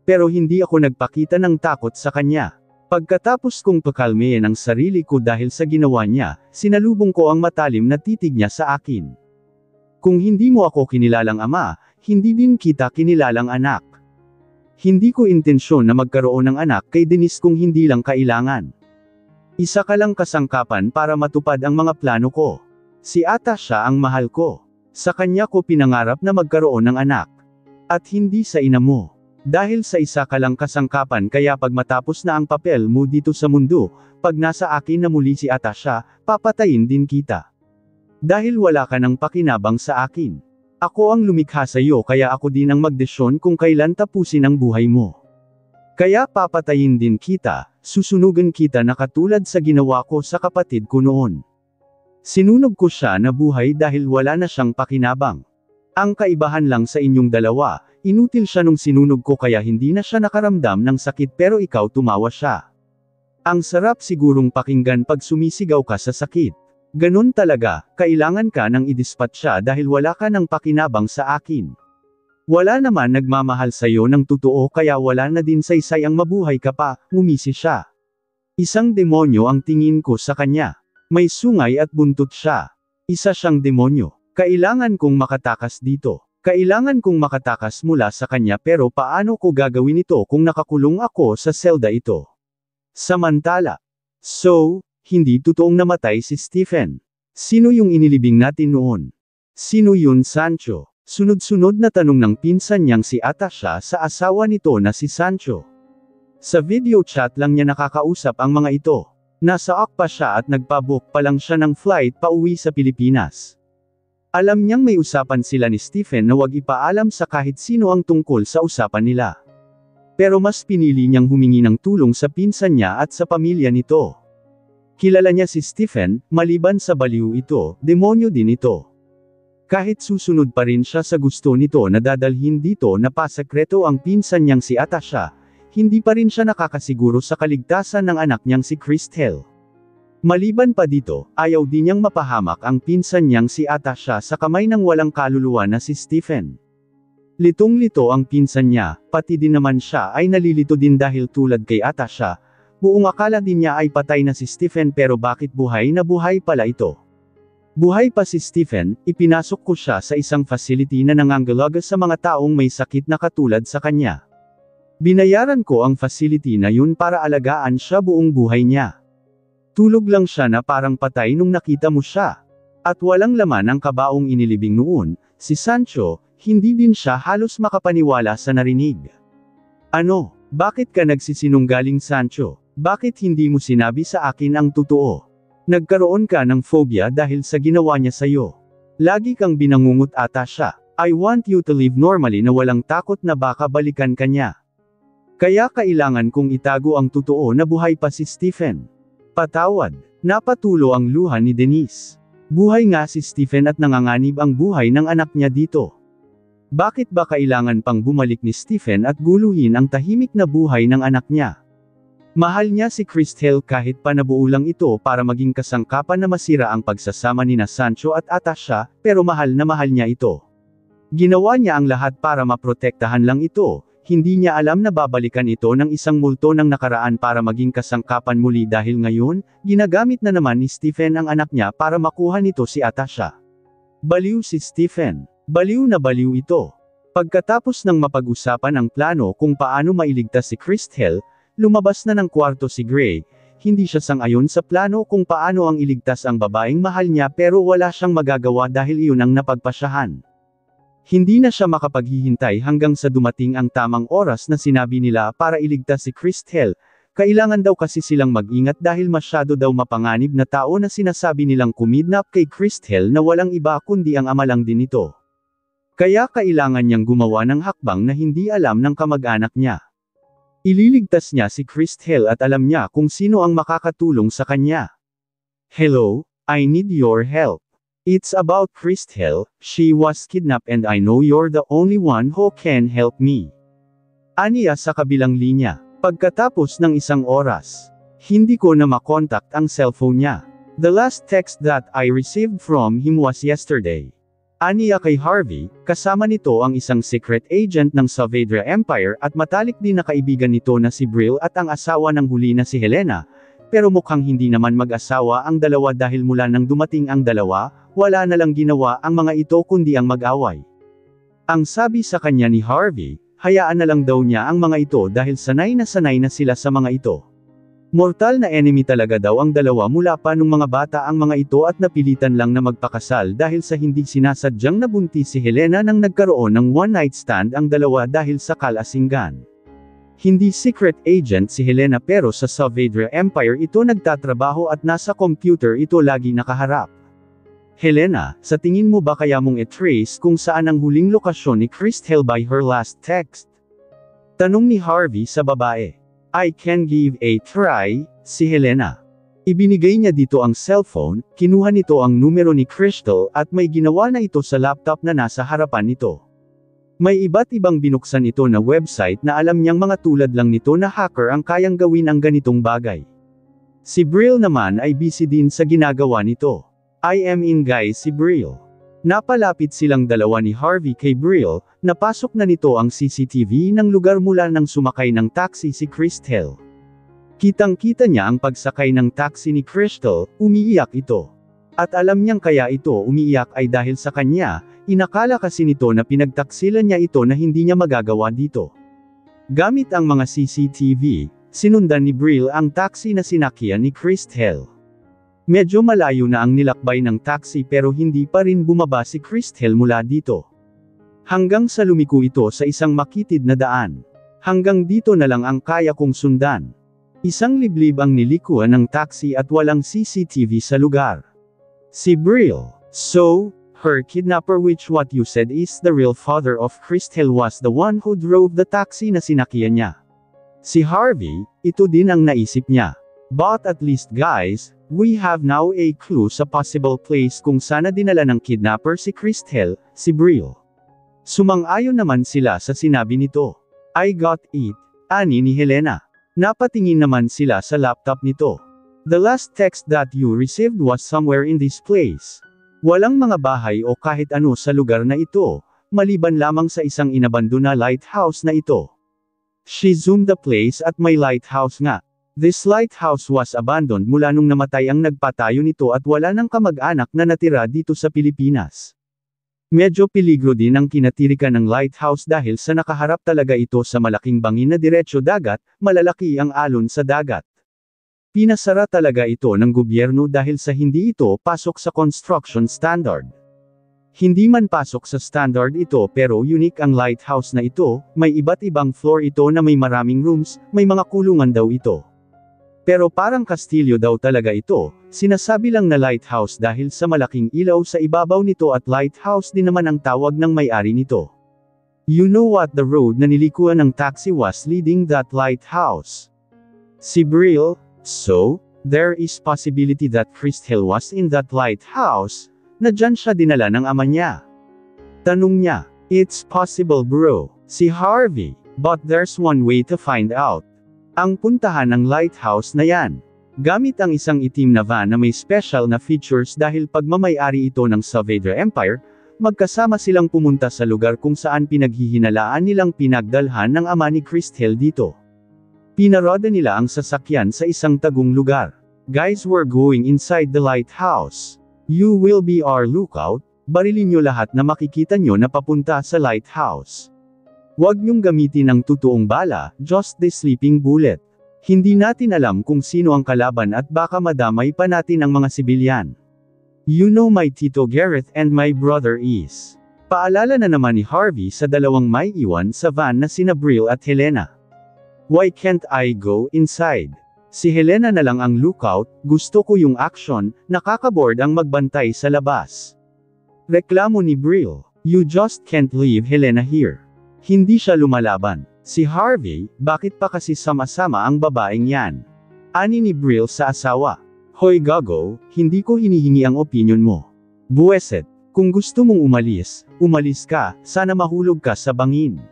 Pero hindi ako nagpakita ng takot sa kanya. Pagkatapos kong pakalmehin ang sarili ko dahil sa ginawa niya, sinalubong ko ang matalim na titig niya sa akin. Kung hindi mo ako kinilalang ama, hindi din kita kinilalang anak. Hindi ko intensyon na magkaroon ng anak kay Denise kung hindi lang kailangan. Isa ka lang kasangkapan para matupad ang mga plano ko. Si Atasha ang mahal ko. Sa kanya ko pinangarap na magkaroon ng anak. At hindi sa ina mo. Dahil sa isa ka lang kasangkapan kaya pag matapos na ang papel mo dito sa mundo, pag nasa akin na muli si Atasha, papatayin din kita. Dahil wala ka ng pakinabang sa akin. Ako ang lumikha sa iyo kaya ako din ang magdesisyon kung kailan tapusin ang buhay mo. Kaya papatayin din kita, susunugan kita na katulad sa ginawa ko sa kapatid ko noon. Sinunog ko siya na buhay dahil wala na siyang pakinabang. Ang kaibahan lang sa inyong dalawa, inutil siya nung sinunog ko kaya hindi na siya nakaramdam ng sakit pero ikaw tumawa siya. Ang sarap sigurong pakinggan pag sumisigaw ka sa sakit. Ganun talaga, kailangan ka nang idispat siya dahil wala ka ng pakinabang sa akin. Wala naman nagmamahal sa'yo ng totoo kaya wala na din saysay ang mabuhay ka pa, ngumisi siya. Isang demonyo ang tingin ko sa kanya. May sungay at buntot siya. Isa siyang demonyo. Kailangan kong makatakas dito. Kailangan kong makatakas mula sa kanya pero paano ko gagawin ito kung nakakulong ako sa selda ito? Samantala. So, hindi totoong namatay si Stephen. Sino yung inilibing natin noon? Sino yun Sancho? Sunod-sunod na tanong ng pinsan niyang si Atasha sa asawa nito na si Sancho. Sa video chat lang niya nakakausap ang mga ito. Nasa Okpa siya at nagpabook pa lang siya ng flight pauwi sa Pilipinas. Alam niyang may usapan sila ni Stephen na wag ipaalam sa kahit sino ang tungkol sa usapan nila. Pero mas pinili niyang humingi ng tulong sa pinsan niya at sa pamilya nito. Kilala niya si Stephen, maliban sa baliw ito, demonyo din ito. Kahit susunod pa rin siya sa gusto nito na dadalhin dito na pasekreto ang pinsan niyang si Atasha, hindi pa rin siya nakakasiguro sa kaligtasan ng anak niyang si Christel. Maliban pa dito, ayaw din niyang mapahamak ang pinsan niyang si Atasha sa kamay ng walang kaluluwa na si Stephen. Litong-lito ang pinsan niya, pati din naman siya ay nalilito din dahil tulad kay Atasha, buong akala din niya ay patay na si Stephen pero bakit buhay na buhay pala ito? Buhay pa si Stephen, ipinasok ko siya sa isang facility na nangangalaga sa mga taong may sakit na katulad sa kanya. Binayaran ko ang facility na yun para alagaan siya buong buhay niya. Tulog lang siya na parang patay nung nakita mo siya. At walang laman ang kabaong inilibing noon, si Sancho, hindi din siya halos makapaniwala sa narinig. Ano? Bakit ka nagsisinunggaling Sancho? Bakit hindi mo sinabi sa akin ang totoo? Nagkaroon ka ng phobia dahil sa ginawa niya sa'yo. Lagi kang binangungot ata siya. I want you to live normally na walang takot na baka balikan ka niya. Kaya kailangan kong itago ang totoo na buhay pa si Stephen. Patawad. Napatulo ang luha ni Denise. Buhay nga si Stephen at nanganganib ang buhay ng anak niya dito. Bakit ba kailangan pang bumalik ni Stephen at guluhin ang tahimik na buhay ng anak niya? Mahal niya si Christel kahit pa nabuo lang ito para maging kasangkapan na masira ang pagsasama nina Sancho at Atasha, pero mahal na mahal niya ito. Ginawa niya ang lahat para maprotektahan lang ito, hindi niya alam na babalikan ito ng isang multo ng nakaraan para maging kasangkapan muli dahil ngayon, ginagamit na naman ni Stephen ang anak niya para makuha nito si Atasha. Baliw si Stephen. Baliw na baliw ito. Pagkatapos ng mapag-usapan ang plano kung paano mailigtas si Christel, lumabas na ng kwarto si Gray. Hindi siya sang-ayon sa plano kung paano ang iligtas ang babaeng mahal niya pero wala siyang magagawa dahil iyon ang napagpasyahan. Hindi na siya makapaghihintay hanggang sa dumating ang tamang oras na sinabi nila para iligtas si Christel. Kailangan daw kasi silang mag-ingat dahil masyado daw mapanganib na tao na sinasabi nilang kumidnap kay Christel na walang iba kundi ang ama lang din ito. Kaya kailangan niyang gumawa ng hakbang na hindi alam ng kamag-anak niya. Ililigtas niya si Christel at alam niya kung sino ang makakatulong sa kanya. Hello, I need your help. It's about Christel, she was kidnapped and I know you're the only one who can help me. Aniya sa kabilang linya. Pagkatapos ng isang oras, hindi ko na makontakt ang cellphone niya. The last text that I received from him was yesterday. Aniya kay Harvey, kasama nito ang isang secret agent ng Saavedra Empire at matalik din na kaibigan nito na si Brill at ang asawa ng huli na si Helena, pero mukhang hindi naman mag-asawa ang dalawa dahil mula nang dumating ang dalawa, wala na lang ginawa ang mga ito kundi ang mag-away. Ang sabi sa kanya ni Harvey, hayaan na lang daw niya ang mga ito dahil sanay na sila sa mga ito. Mortal na enemy talaga daw ang dalawa mula pa nung mga bata ang mga ito at napilitan lang na magpakasal dahil sa hindi sinasadyang nabuntis si Helena nang nagkaroon ng one-night stand ang dalawa dahil sa kalasingan. Hindi secret agent si Helena pero sa Saavedra Empire ito nagtatrabaho at nasa computer ito lagi nakaharap. Helena, sa tingin mo ba kaya mong i-trace kung saan ang huling lokasyon ni Christel by her last text? Tanong ni Harvey sa babae. I can give a try, si Helena. Ibinigay niya dito ang cellphone, kinuha nito ang numero ni Christel at may ginawa na ito sa laptop na nasa harapan nito. May iba't ibang binuksan ito na website na alam niyang mga tulad lang nito na hacker ang kayang gawin ang ganitong bagay. Si Brill naman ay busy din sa ginagawa nito. I am in guys si Brill. Napalapit silang dalawa ni Harvey kay Brill, napasok na nito ang CCTV ng lugar mula nang sumakay ng taxi si Christel. Kitang-kita niya ang pagsakay ng taxi ni Christel, umiiyak ito. At alam niyang kaya ito umiiyak ay dahil sa kanya, inakala kasi nito na pinagtaksilan niya ito na hindi niya magagawa dito. Gamit ang mga CCTV, sinundan ni Brill ang taxi na sinakyan ni Christel. Medyo malayo na ang nilakbay ng taxi pero hindi pa rin bumaba si Christel mula dito. Hanggang sa lumiko ito sa isang makitid na daan. Hanggang dito na lang ang kaya kong sundan. Isang liblib ang nilikuan ng taxi at walang CCTV sa lugar. Si Brill. So, her kidnapper which what you said is the real father of Christel was the one who drove the taxi na sinakyan niya. Si Harvey, ito din ang naisip niya. But at least guys, we have now a clue sa possible place kung sana dinala ng kidnapper si Christel, si Brill. Sumang-ayon naman sila sa sinabi nito. I got it, ani ni Helena. Napatingin naman sila sa laptop nito. The last text that you received was somewhere in this place. Walang mga bahay o kahit ano sa lugar na ito, maliban lamang sa isang inabandona lighthouse na ito. She zoomed the place at may lighthouse nga. This lighthouse was abandoned mula nung namatay ang nagpatayo nito at wala nang kamag-anak na natira dito sa Pilipinas. Medyo peligro din ang kinatirikan ng lighthouse dahil sa nakaharap talaga ito sa malaking bangin na diretso dagat, malalaki ang alon sa dagat. Pinasara talaga ito ng gobyerno dahil sa hindi ito pasok sa construction standard. Hindi man pasok sa standard ito pero unique ang lighthouse na ito, may iba't ibang floor ito na may maraming rooms, may mga kulungan daw ito. Pero parang kastilyo daw talaga ito, sinasabi lang na lighthouse dahil sa malaking ilaw sa ibabaw nito at lighthouse din naman ang tawag ng may-ari nito. You know what the road na nilikuan ng taxi was leading that lighthouse. Si Brill, so, there is possibility that Christel was in that lighthouse, na dyan siya dinala ng ama niya. Tanong niya, it's possible bro, si Harvey, but there's one way to find out. Ang puntahan ng lighthouse na yan. Gamit ang isang itim na van na may special na features dahil pagmamay-ari ito ng Saavedra Empire, magkasama silang pumunta sa lugar kung saan pinaghihinalaan nilang pinagdalhan ng ama ni Christel dito. Pinaroda nila ang sasakyan sa isang tagong lugar. Guys, we're going inside the lighthouse. You will be our lookout, barilin nyo lahat na makikita nyo na papunta sa lighthouse. Huwag nyong gamitin ang totoong bala, just the sleeping bullet. Hindi natin alam kung sino ang kalaban at baka madamay pa natin ang mga sibilyan. You know my Tito Gareth and my brother is. Paalala na naman ni Harvey sa dalawang may iwan sa van na sina Brill at Helena. Why can't I go inside? Si Helena na lang ang lookout, gusto ko yung action, nakakaboard ang magbantay sa labas. Reklamo ni Brill, you just can't leave Helena here. Hindi siya lumalaban. Si Harvey, bakit pa kasi sama-sama ang babaeng yan? Ani ni Brill sa asawa. Hoy gago, hindi ko hinihingi ang opinion mo. Buweset, kung gusto mong umalis, umalis ka, sana mahulog ka sa bangin.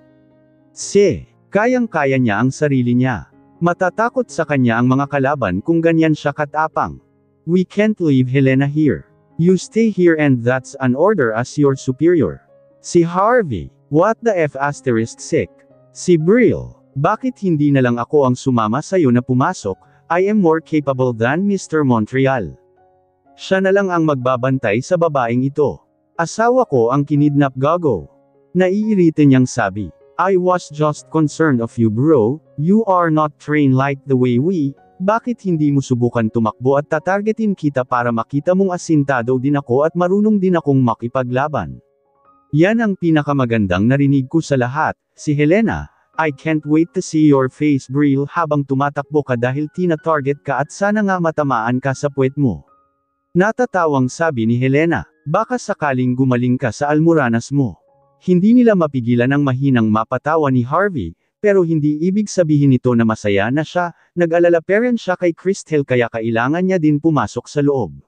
Kayang-kaya niya ang sarili niya. Matatakot sa kanya ang mga kalaban kung ganyan siya katapang. We can't leave Helena here. You stay here and that's an order as your superior. Si Harvey, what the F***? Si Brill, bakit hindi na lang ako ang sumama sa'yo na pumasok? I am more capable than Mr. Montreal. Siya na lang ang magbabantay sa babaeng ito. Asawa ko ang kinidnap gago. Naiirite niyang sabi. I was just concerned of you bro, you are not trained like the way we, bakit hindi mo subukan tumakbo at tatargetin kita para makita mong asintado din ako at marunong din akong makipaglaban. Yan ang pinakamagandang narinig ko sa lahat, si Helena, I can't wait to see your face Brill habang tumatakbo ka dahil tina-target ka at sana nga matamaan ka sa puwet mo. Natatawang sabi ni Helena, baka sakaling gumaling ka sa almoranas mo. Hindi nila mapigilan ang mahinang mapatawa ni Harvey, pero hindi ibig sabihin nito na masaya na siya, nag-alala pa rin siya kay Crystal kaya kailangan niya din pumasok sa loob.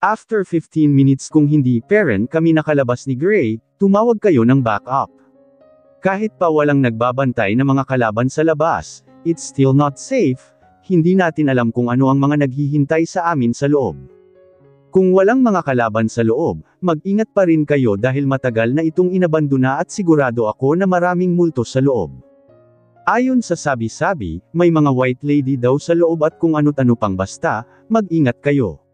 After 15 minutes kung hindi parent kami nakalabas ni Gray, tumawag kayo ng backup. Kahit pa walang nagbabantay na mga kalaban sa labas, it's still not safe, hindi natin alam kung ano ang mga naghihintay sa amin sa loob. Kung walang mga kalaban sa loob, mag-ingat pa rin kayo dahil matagal na itong inabandona at sigurado ako na maraming multo sa loob. Ayon sa sabi-sabi, may mga white lady daw sa loob at kung ano-ano pang basta, mag-ingat kayo.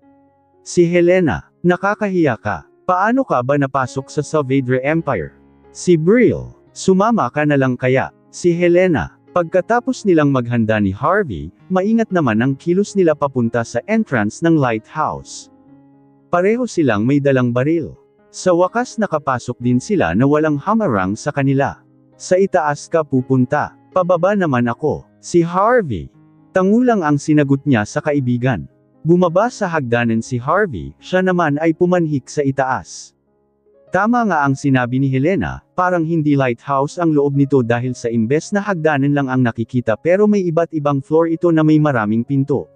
Si Helena, nakakahiya ka. Paano ka ba napasok sa Saavedra Empire? Si Brill, sumama ka na lang kaya. Si Helena, pagkatapos nilang maghanda ni Harvey, maingat naman ang kilos nila papunta sa entrance ng lighthouse. Pareho silang may dalang baril. Sa wakas nakapasok din sila na walang hamarang sa kanila. Sa itaas ka pupunta, pababa naman ako. Si Harvey. Tangulang ang sinagot niya sa kaibigan. Bumaba sa hagdanan si Harvey, siya naman ay pumanhik sa itaas. Tama nga ang sinabi ni Helena, parang hindi lighthouse ang loob nito dahil sa imbes na hagdanan lang ang nakikita pero may iba't ibang floor ito na may maraming pinto.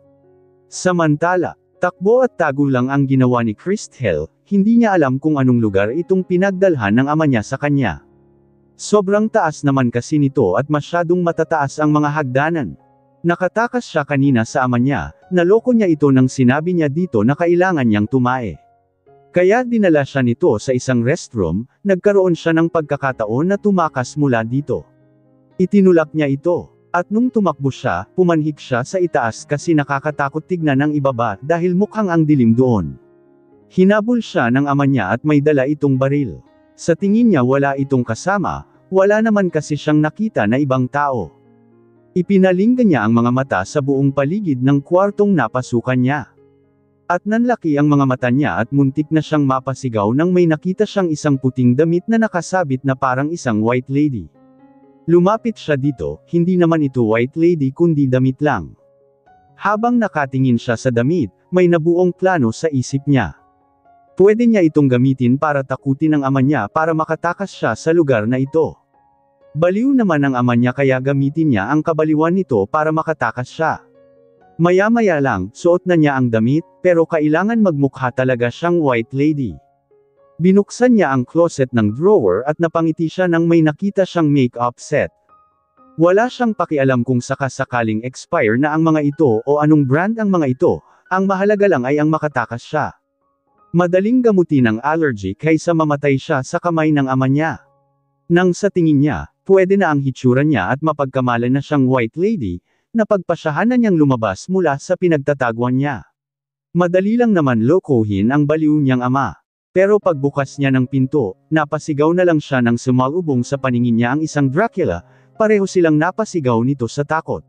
Samantala, takbo at tago lang ang ginawa ni Crystal, hindi niya alam kung anong lugar itong pinagdalhan ng ama niya sa kanya. Sobrang taas naman kasi nito at masyadong matataas ang mga hagdanan. Nakatakas siya kanina sa ama niya, naloko niya ito nang sinabi niya dito na kailangan niyang tumae. Kaya dinala siya nito sa isang restroom, nagkaroon siya ng pagkakataon na tumakas mula dito. Itinulak niya ito. At nung tumakbo siya, pumanhik siya sa itaas kasi nakakatakot tignan ang ibaba dahil mukhang ang dilim doon. Hinabol siya ng ama niya at may dala itong baril. Sa tingin niya wala itong kasama, wala naman kasi siyang nakita na ibang tao. Ipinalinggan niya ang mga mata sa buong paligid ng kwartong napasukan niya. At nanlaki ang mga mata niya at muntik na siyang mapasigaw nang may nakita siyang isang puting damit na nakasabit na parang isang white lady. Lumapit siya dito, hindi naman ito white lady kundi damit lang. Habang nakatingin siya sa damit, may nabuong plano sa isip niya. Pwede niya itong gamitin para takutin ang ama niya para makatakas siya sa lugar na ito. Baliw naman ang ama niya kaya gamitin niya ang kabaliwan nito para makatakas siya. Maya-maya lang, suot na niya ang damit, pero kailangan magmukha talaga siyang white lady. Binuksan niya ang closet ng drawer at napangiti siya nang may nakita siyang make-up set. Wala siyang pakialam kung sakasakaling expire na ang mga ito o anong brand ang mga ito, ang mahalaga lang ay ang makatakas siya. Madaling gamutin ang allergy kaysa mamatay siya sa kamay ng ama niya. Nang sa tingin niya, pwede na ang hitsura niya at mapagkamalan na siyang white lady, napagpasyahan na niyang lumabas mula sa pinagtatagwan niya. Madali lang naman lokohin ang baliw niyang ama. Pero pagbukas niya ng pinto, napasigaw na lang siya nang sumalubong sa paningin niya ang isang Dracula, pareho silang napasigaw nito sa takot.